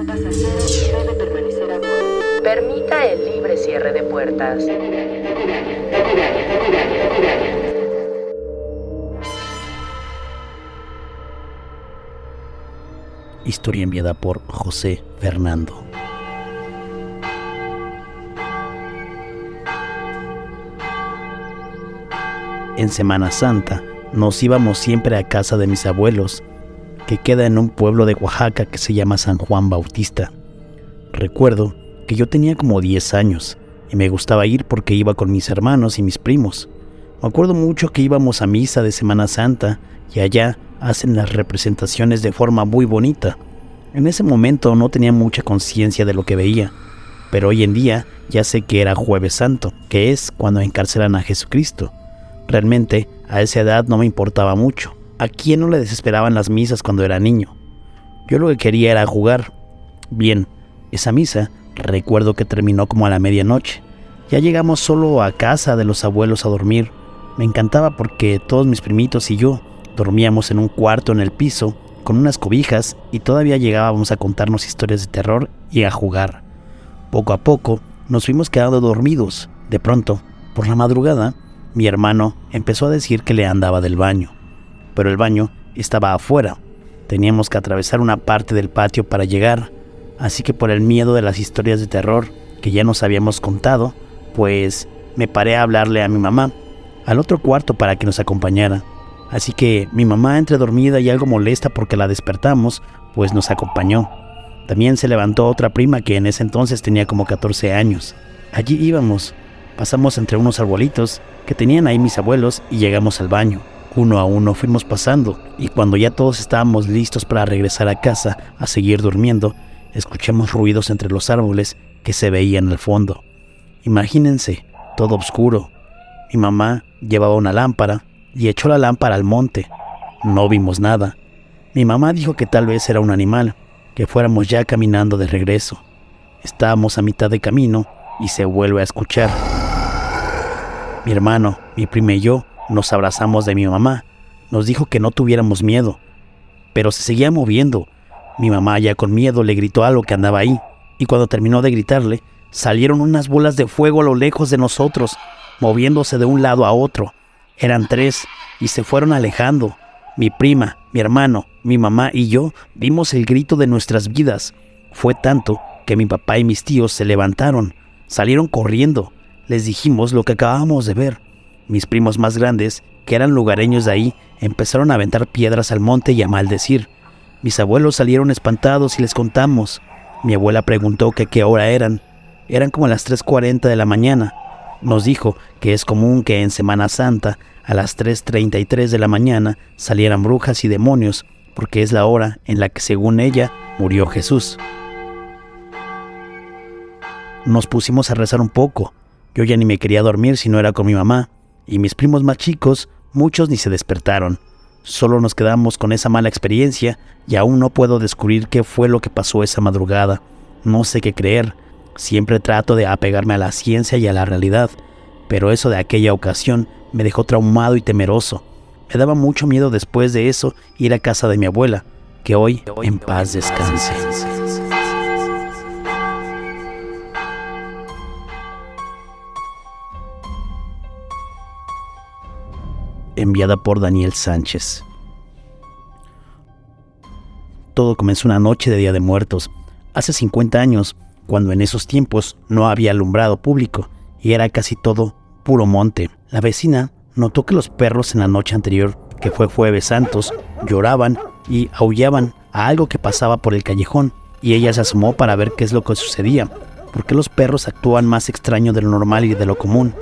Todo pasajero debe permanecer a bordo. Permita el libre cierre de puertas. Historia enviada por José Fernando. En Semana Santa nos íbamos siempre a casa de mis abuelos, que queda en un pueblo de Oaxaca que se llama San Juan Bautista. Recuerdo que yo tenía como 10 años y me gustaba ir porque iba con mis hermanos y mis primos. Me acuerdo mucho que íbamos a misa de Semana Santa y allá hacen las representaciones de forma muy bonita. En ese momento no tenía mucha conciencia de lo que veía, pero hoy en día ya sé que era Jueves Santo, que es cuando encarcelan a Jesucristo. Realmente a esa edad no me importaba mucho. ¿A quién no le desesperaban las misas cuando era niño? Yo lo que quería era jugar. Bien, esa misa recuerdo que terminó como a la medianoche. Ya llegamos solo a casa de los abuelos a dormir. Me encantaba porque todos mis primitos y yo dormíamos en un cuarto en el piso con unas cobijas y todavía llegábamos a contarnos historias de terror y a jugar. Poco a poco nos fuimos quedando dormidos. De pronto, por la madrugada, mi hermano empezó a decir que le andaba del baño. Pero el baño estaba afuera. Teníamos que atravesar una parte del patio para llegar, así que por el miedo de las historias de terror que ya nos habíamos contado, pues me paré a hablarle a mi mamá al otro cuarto para que nos acompañara. Así que mi mamá, entre dormida y algo molesta porque la despertamos, pues nos acompañó. También se levantó otra prima que en ese entonces tenía como 14 años. Allí íbamos, pasamos entre unos arbolitos que tenían ahí mis abuelos y llegamos al baño. Uno a uno fuimos pasando y cuando ya todos estábamos listos para regresar a casa a seguir durmiendo, escuchamos ruidos entre los árboles que se veían al fondo. Imagínense, todo oscuro. Mi mamá llevaba una lámpara y echó la lámpara al monte. No vimos nada. Mi mamá dijo que tal vez era un animal, que fuéramos ya caminando de regreso. Estábamos a mitad de camino y se vuelve a escuchar. Mi hermano, mi prima y yo nos abrazamos de mi mamá. Nos dijo que no tuviéramos miedo, pero se seguía moviendo. Mi mamá, ya con miedo, le gritó algo que andaba ahí, y cuando terminó de gritarle, salieron unas bolas de fuego a lo lejos de nosotros, moviéndose de un lado a otro. Eran 3 y se fueron alejando. Mi prima, mi hermano, mi mamá y yo vimos el grito de nuestras vidas. Fue tanto que mi papá y mis tíos se levantaron, salieron corriendo. Les dijimos lo que acabábamos de ver. Mis primos más grandes, que eran lugareños de ahí, empezaron a aventar piedras al monte y a maldecir. Mis abuelos salieron espantados y les contamos. Mi abuela preguntó que qué hora eran. Eran como las 3:40 de la mañana. Nos dijo que es común que en Semana Santa a las 3:33 de la mañana salieran brujas y demonios, porque es la hora en la que, según ella, murió Jesús. Nos pusimos a rezar un poco. Yo ya ni me quería dormir si no era con mi mamá, y mis primos más chicos, muchos ni se despertaron. Solo nos quedamos con esa mala experiencia y aún no puedo descubrir qué fue lo que pasó esa madrugada. No sé qué creer. Siempre trato de apegarme a la ciencia y a la realidad, pero eso de aquella ocasión me dejó traumado y temeroso. Me daba mucho miedo después de eso ir a casa de mi abuela, que hoy en paz descanse. Enviada por Daniel Sánchez. Todo comenzó una noche de Día de Muertos, hace 50 años, cuando en esos tiempos no había alumbrado público y era casi todo puro monte. La vecina notó que los perros en la noche anterior, que fue Jueves Santos, lloraban y aullaban a algo que pasaba por el callejón, y ella se asomó para ver qué es lo que sucedía, porque los perros actúan más extraño de lo normal y de lo común.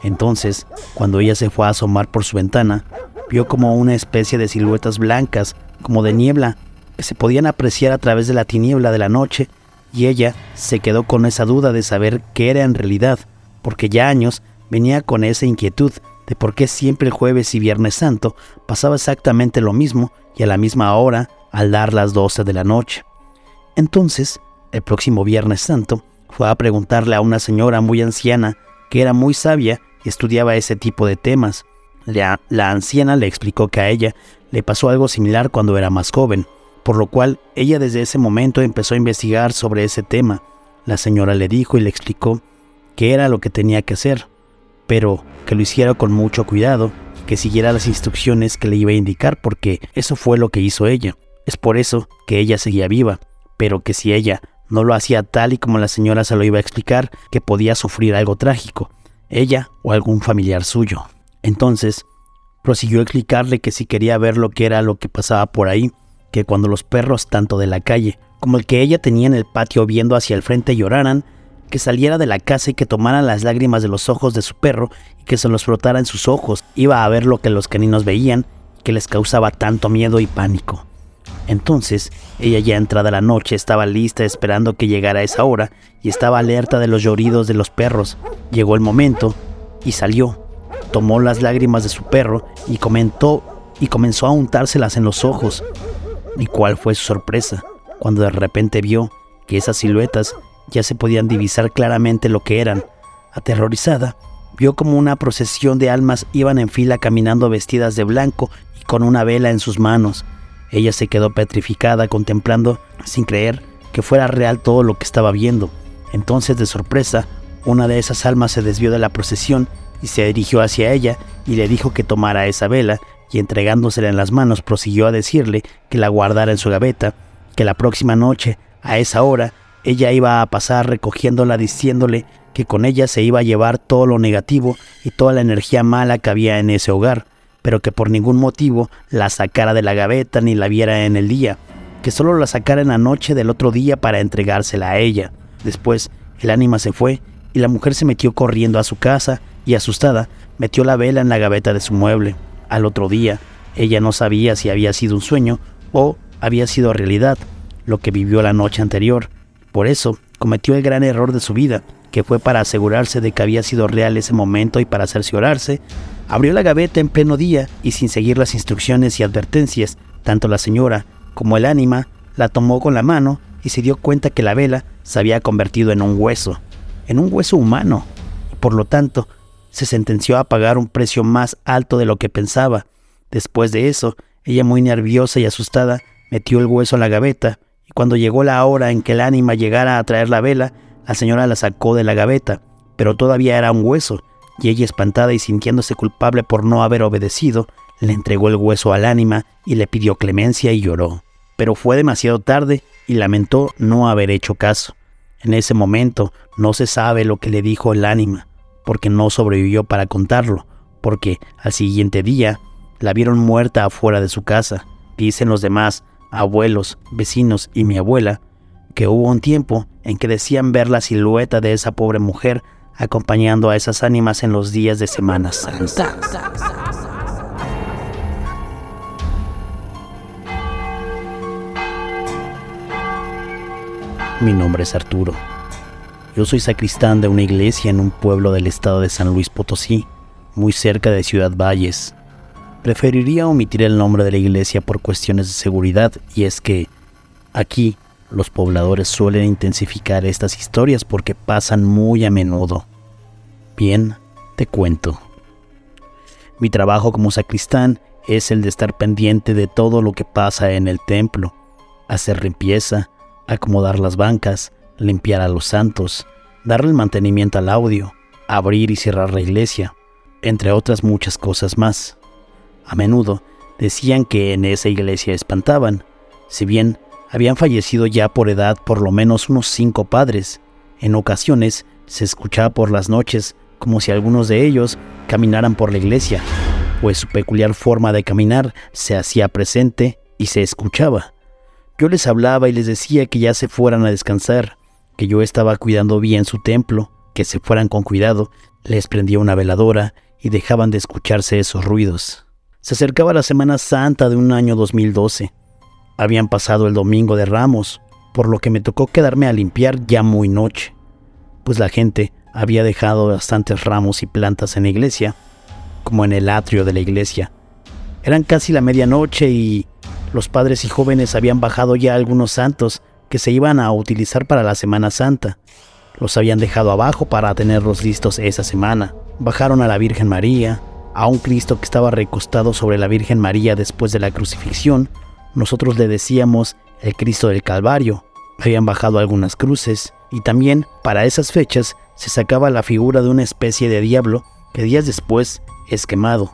Entonces, cuando ella se fue a asomar por su ventana, vio como una especie de siluetas blancas, como de niebla, que se podían apreciar a través de la tiniebla de la noche, y ella se quedó con esa duda de saber qué era en realidad, porque ya años venía con esa inquietud de por qué siempre el Jueves y Viernes Santo pasaba exactamente lo mismo y a la misma hora al dar las 12 de la noche. Entonces, el próximo Viernes Santo, fue a preguntarle a una señora muy anciana que era muy sabia y estudiaba ese tipo de temas. La anciana le explicó que a ella le pasó algo similar cuando era más joven, por lo cual ella desde ese momento empezó a investigar sobre ese tema. La señora le dijo y le explicó qué era lo que tenía que hacer, pero que lo hiciera con mucho cuidado, que siguiera las instrucciones que le iba a indicar, porque eso fue lo que hizo ella. Es por eso que ella seguía viva, pero que si ella no lo hacía tal y como la señora se lo iba a explicar, que podía sufrir algo trágico, ella o algún familiar suyo. Entonces, prosiguió a explicarle que si quería ver lo que era lo que pasaba por ahí, que cuando los perros, tanto de la calle como el que ella tenía en el patio viendo hacia el frente, lloraran, que saliera de la casa y que tomara las lágrimas de los ojos de su perro y que se los frotara en sus ojos. Iba a ver lo que los caninos veían, que les causaba tanto miedo y pánico. Entonces, ella ya entrada la noche estaba lista esperando que llegara esa hora y estaba alerta de los lloridos de los perros. Llegó el momento y salió. Tomó las lágrimas de su perro y comenzó a untárselas en los ojos. ¿Y cuál fue su sorpresa cuando de repente vio que esas siluetas ya se podían divisar claramente lo que eran? Aterrorizada, vio como una procesión de almas iban en fila caminando vestidas de blanco y con una vela en sus manos. Ella se quedó petrificada contemplando sin creer que fuera real todo lo que estaba viendo. Entonces, de sorpresa, una de esas almas se desvió de la procesión y se dirigió hacia ella y le dijo que tomara esa vela, y entregándosela en las manos prosiguió a decirle que la guardara en su gaveta, que la próxima noche, a esa hora, ella iba a pasar recogiéndola, diciéndole que con ella se iba a llevar todo lo negativo y toda la energía mala que había en ese hogar, pero que por ningún motivo la sacara de la gaveta ni la viera en el día, que solo la sacara en la noche del otro día para entregársela a ella. Después el ánima se fue y la mujer se metió corriendo a su casa y, asustada, metió la vela en la gaveta de su mueble. Al otro día, ella no sabía si había sido un sueño o había sido realidad lo que vivió la noche anterior. Por eso cometió el gran error de su vida, que fue para asegurarse de que había sido real ese momento y para cerciorarse, abrió la gaveta en pleno día y sin seguir las instrucciones y advertencias, tanto la señora como el ánima la tomó con la mano y se dio cuenta que la vela se había convertido en un hueso humano, y por lo tanto se sentenció a pagar un precio más alto de lo que pensaba. Después de eso, ella, muy nerviosa y asustada, metió el hueso a la gaveta, y cuando llegó la hora en que el ánima llegara a traer la vela, la señora la sacó de la gaveta, pero todavía era un hueso, y ella, espantada y sintiéndose culpable por no haber obedecido, le entregó el hueso al ánima y le pidió clemencia y lloró. Pero fue demasiado tarde y lamentó no haber hecho caso. En ese momento no se sabe lo que le dijo el ánima, porque no sobrevivió para contarlo, porque al siguiente día la vieron muerta afuera de su casa. Dicen los demás, abuelos, vecinos y mi abuela, que hubo un tiempo en que decían ver la silueta de esa pobre mujer acompañando a esas ánimas en los días de Semana Santa. Mi nombre es Arturo. Yo soy sacristán de una iglesia en un pueblo del estado de San Luis Potosí, muy cerca de Ciudad Valles. Preferiría omitir el nombre de la iglesia por cuestiones de seguridad, y es que aquí los pobladores suelen intensificar estas historias porque pasan muy a menudo. Bien, te cuento. Mi trabajo como sacristán es el de estar pendiente de todo lo que pasa en el templo, hacer limpieza, acomodar las bancas, limpiar a los santos, darle el mantenimiento al audio, abrir y cerrar la iglesia, entre otras muchas cosas más. A menudo decían que en esa iglesia espantaban, si bien habían fallecido ya por edad por lo menos unos 5 padres. En ocasiones se escuchaba por las noches como si algunos de ellos caminaran por la iglesia, pues su peculiar forma de caminar se hacía presente y se escuchaba. Yo les hablaba y les decía que ya se fueran a descansar, que yo estaba cuidando bien su templo, que se fueran con cuidado, les prendía una veladora y dejaban de escucharse esos ruidos. Se acercaba la Semana Santa de un año 2012. Habían pasado el Domingo de Ramos, por lo que me tocó quedarme a limpiar ya muy noche, pues la gente había dejado bastantes ramos y plantas en la iglesia, como en el atrio de la iglesia. Eran casi la medianoche y los padres y jóvenes habían bajado ya algunos santos que se iban a utilizar para la Semana Santa. Los habían dejado abajo para tenerlos listos esa semana. Bajaron a la Virgen María, a un Cristo que estaba recostado sobre la Virgen María después de la crucifixión, nosotros le decíamos el Cristo del Calvario. Habían bajado algunas cruces y también para esas fechas se sacaba la figura de una especie de diablo que días después es quemado.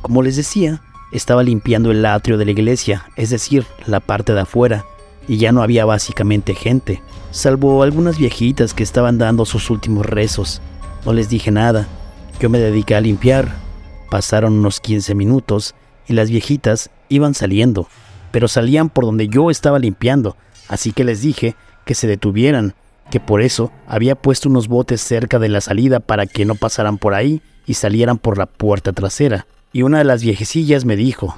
Como les decía, estaba limpiando el atrio de la iglesia, es decir, la parte de afuera, y ya no había básicamente gente, salvo algunas viejitas que estaban dando sus últimos rezos. No les dije nada, yo me dediqué a limpiar. Pasaron unos 15 minutos y las viejitas iban saliendo, pero salían por donde yo estaba limpiando, así que les dije que se detuvieran, que por eso había puesto unos botes cerca de la salida para que no pasaran por ahí y salieran por la puerta trasera. Y una de las viejecillas me dijo: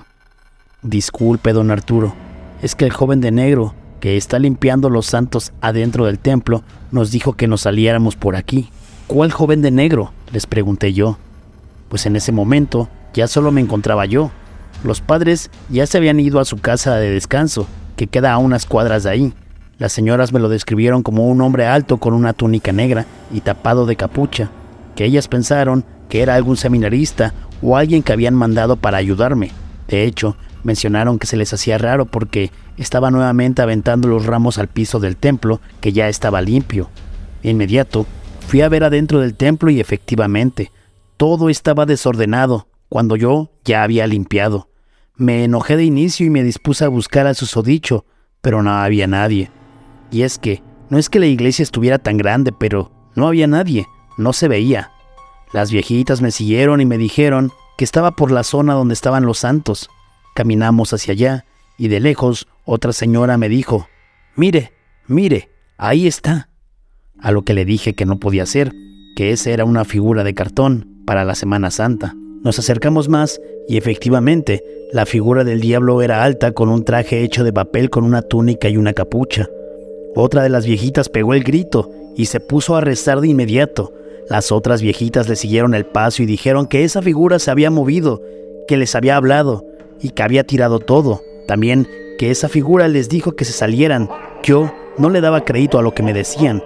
«Disculpe, don Arturo, es que el joven de negro que está limpiando los santos adentro del templo nos dijo que nos saliéramos por aquí». «¿Cuál joven de negro?», les pregunté yo. Pues en ese momento ya solo me encontraba yo. Los padres ya se habían ido a su casa de descanso, que queda a unas cuadras de ahí. Las señoras me lo describieron como un hombre alto con una túnica negra y tapado de capucha, que ellas pensaron que era algún seminarista o alguien que habían mandado para ayudarme. De hecho, mencionaron que se les hacía raro porque estaba nuevamente aventando los ramos al piso del templo, que ya estaba limpio. De inmediato, fui a ver adentro del templo y efectivamente, todo estaba desordenado cuando yo ya había limpiado. Me enojé de inicio y me dispuse a buscar al susodicho, pero no había nadie. Y es que, no es que la iglesia estuviera tan grande, pero no había nadie, no se veía. Las viejitas me siguieron y me dijeron que estaba por la zona donde estaban los santos. Caminamos hacia allá y de lejos otra señora me dijo: «Mire, mire, ahí está». A lo que le dije que no podía ser, que esa era una figura de cartón para la Semana Santa. Nos acercamos más y efectivamente la figura del diablo era alta con un traje hecho de papel con una túnica y una capucha. Otra de las viejitas pegó el grito y se puso a rezar de inmediato. Las otras viejitas le siguieron el paso y dijeron que esa figura se había movido, que les había hablado y que había tirado todo. También que esa figura les dijo que se salieran. Yo no le daba crédito a lo que me decían.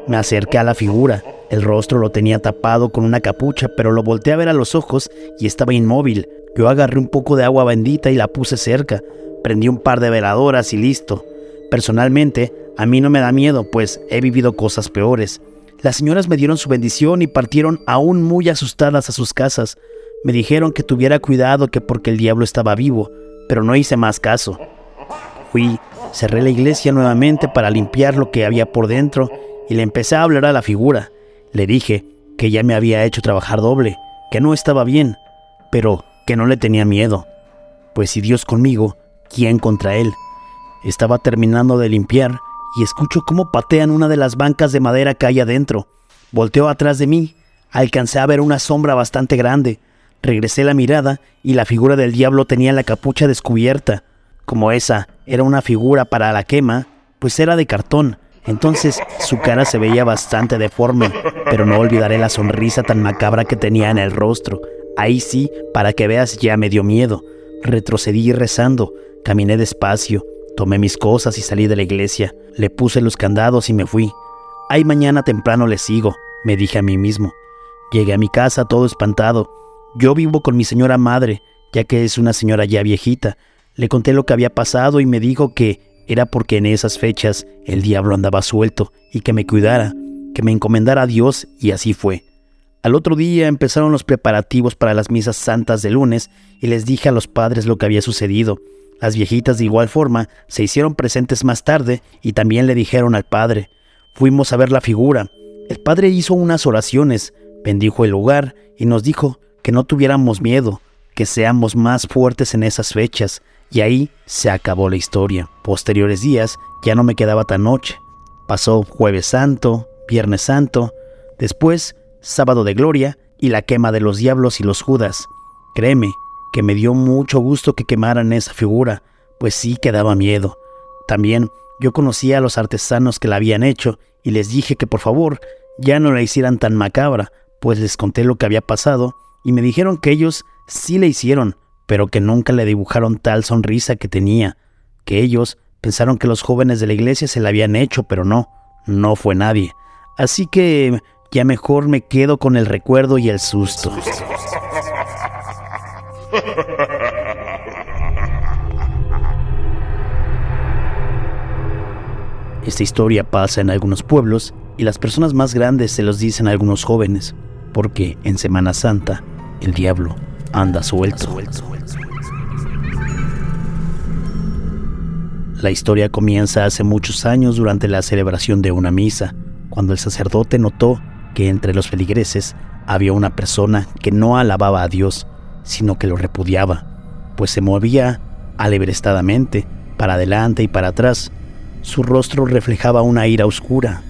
Me acerqué a la figura. El rostro lo tenía tapado con una capucha, pero lo volteé a ver a los ojos y estaba inmóvil. Yo agarré un poco de agua bendita y la puse cerca. Prendí un par de veladoras y listo. Personalmente, a mí no me da miedo, pues he vivido cosas peores. Las señoras me dieron su bendición y partieron aún muy asustadas a sus casas. Me dijeron que tuviera cuidado, que porque el diablo estaba vivo, pero no hice más caso. Fui, cerré la iglesia nuevamente para limpiar lo que había por dentro y le empecé a hablar a la figura. Le dije que ya me había hecho trabajar doble, que no estaba bien, pero que no le tenía miedo. Pues si Dios conmigo, ¿quién contra él? Estaba terminando de limpiar y escucho cómo patean una de las bancas de madera que hay adentro. Volteo atrás de mí, alcancé a ver una sombra bastante grande. Regresé la mirada y la figura del diablo tenía la capucha descubierta. Como esa era una figura para la quema, pues era de cartón. Entonces su cara se veía bastante deforme, pero no olvidaré la sonrisa tan macabra que tenía en el rostro. Ahí sí, para que veas, ya me dio miedo. Retrocedí rezando, caminé despacio, tomé mis cosas y salí de la iglesia. Le puse los candados y me fui. «Ay, mañana temprano le sigo», me dije a mí mismo. Llegué a mi casa todo espantado. Yo vivo con mi señora madre, ya que es una señora ya viejita. Le conté lo que había pasado y me dijo que era porque en esas fechas el diablo andaba suelto y que me cuidara, que me encomendara a Dios, y así fue. Al otro día empezaron los preparativos para las misas santas de lunes y les dije a los padres lo que había sucedido. Las viejitas de igual forma se hicieron presentes más tarde y también le dijeron al padre. Fuimos a ver la figura. El padre hizo unas oraciones, bendijo el lugar y nos dijo que no tuviéramos miedo, que seamos más fuertes en esas fechas. Y ahí se acabó la historia. Posteriores días ya no me quedaba tan noche. Pasó Jueves Santo, Viernes Santo, después Sábado de Gloria y la quema de los diablos y los Judas. Créeme que me dio mucho gusto que quemaran esa figura, pues sí que daba miedo. También yo conocí a los artesanos que la habían hecho y les dije que por favor ya no la hicieran tan macabra, pues les conté lo que había pasado y me dijeron que ellos sí la hicieron, pero que nunca le dibujaron tal sonrisa que tenía, que ellos pensaron que los jóvenes de la iglesia se la habían hecho, pero no fue nadie. Así que ya mejor me quedo con el recuerdo y el susto. Esta historia pasa en algunos pueblos y las personas más grandes se los dicen a algunos jóvenes, porque en Semana Santa el diablo anda suelto. La historia comienza hace muchos años durante la celebración de una misa, cuando el sacerdote notó que entre los feligreses había una persona que no alababa a Dios, sino que lo repudiaba, pues se movía alebrestadamente para adelante y para atrás. Su rostro reflejaba una ira oscura.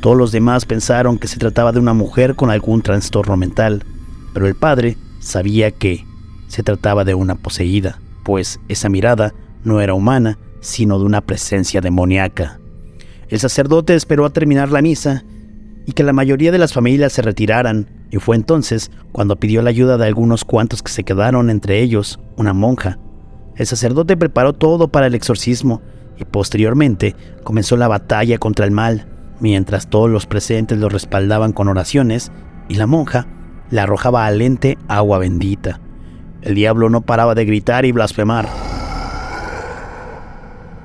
Todos los demás pensaron que se trataba de una mujer con algún trastorno mental, pero el padre sabía que se trataba de una poseída, pues esa mirada no era humana, sino de una presencia demoníaca. El sacerdote esperó a terminar la misa y que la mayoría de las familias se retiraran, y fue entonces cuando pidió la ayuda de algunos cuantos que se quedaron, entre ellos una monja. El sacerdote preparó todo para el exorcismo y posteriormente comenzó la batalla contra el mal, mientras todos los presentes lo respaldaban con oraciones y la monja le arrojaba al ente agua bendita. El diablo no paraba de gritar y blasfemar.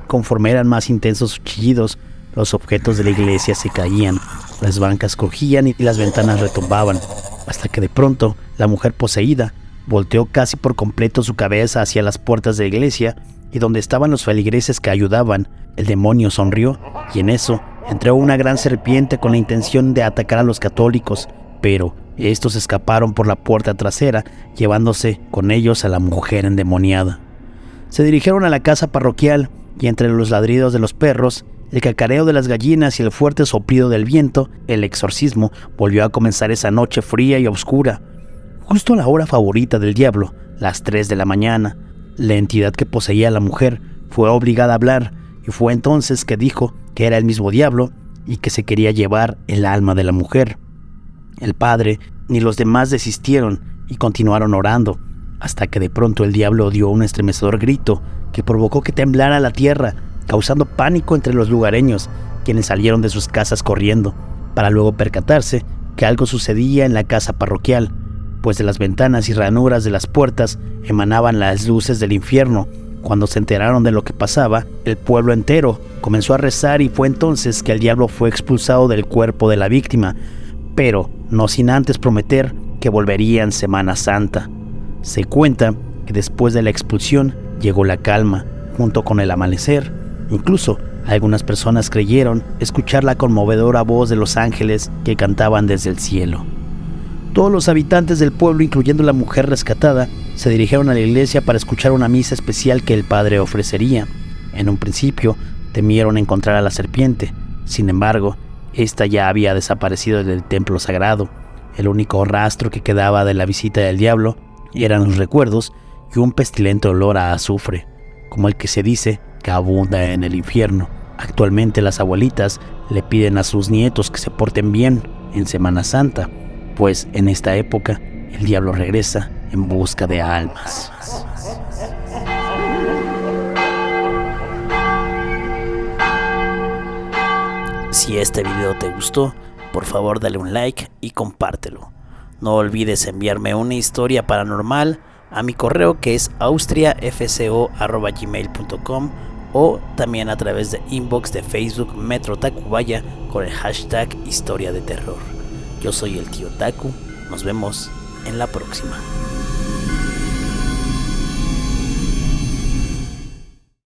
Conforme eran más intensos sus chillidos, los objetos de la iglesia se caían, las bancas crujían y las ventanas retumbaban, hasta que de pronto la mujer poseída volteó casi por completo su cabeza hacia las puertas de la iglesia, y donde estaban los feligreses que ayudaban, el demonio sonrió, y en eso entró una gran serpiente con la intención de atacar a los católicos, pero estos escaparon por la puerta trasera, llevándose con ellos a la mujer endemoniada. Se dirigieron a la casa parroquial, y entre los ladridos de los perros, el cacareo de las gallinas y el fuerte soplido del viento, el exorcismo volvió a comenzar esa noche fría y oscura. Justo a la hora favorita del diablo, las 3 de la mañana, la entidad que poseía a la mujer fue obligada a hablar, y fue entonces que dijo que era el mismo diablo y que se quería llevar el alma de la mujer. El padre ni los demás desistieron y continuaron orando, hasta que de pronto el diablo dio un estremecedor grito que provocó que temblara la tierra, causando pánico entre los lugareños, quienes salieron de sus casas corriendo, para luego percatarse que algo sucedía en la casa parroquial, pues de las ventanas y ranuras de las puertas emanaban las luces del infierno. Cuando se enteraron de lo que pasaba, el pueblo entero comenzó a rezar, y fue entonces que el diablo fue expulsado del cuerpo de la víctima, pero no sin antes prometer que volvería en Semana Santa. Se cuenta que después de la expulsión llegó la calma, junto con el amanecer. Incluso algunas personas creyeron escuchar la conmovedora voz de los ángeles que cantaban desde el cielo. Todos los habitantes del pueblo, incluyendo la mujer rescatada, se dirigieron a la iglesia para escuchar una misa especial que el padre ofrecería. En un principio temieron encontrar a la serpiente, sin embargo, esta ya había desaparecido del templo sagrado. El único rastro que quedaba de la visita del diablo eran los recuerdos y un pestilente olor a azufre, como el que se dice que abunda en el infierno. Actualmente las abuelitas le piden a sus nietos que se porten bien en Semana Santa, pues en esta época el diablo regresa en busca de almas. Si este video te gustó, por favor dale un like y compártelo. No olvides enviarme una historia paranormal a mi correo, que es austriafco@gmail.com, o también a través de inbox de Facebook Metro Tacubaya con el hashtag Historia de Terror. Yo soy el tío Taku, nos vemos en la próxima.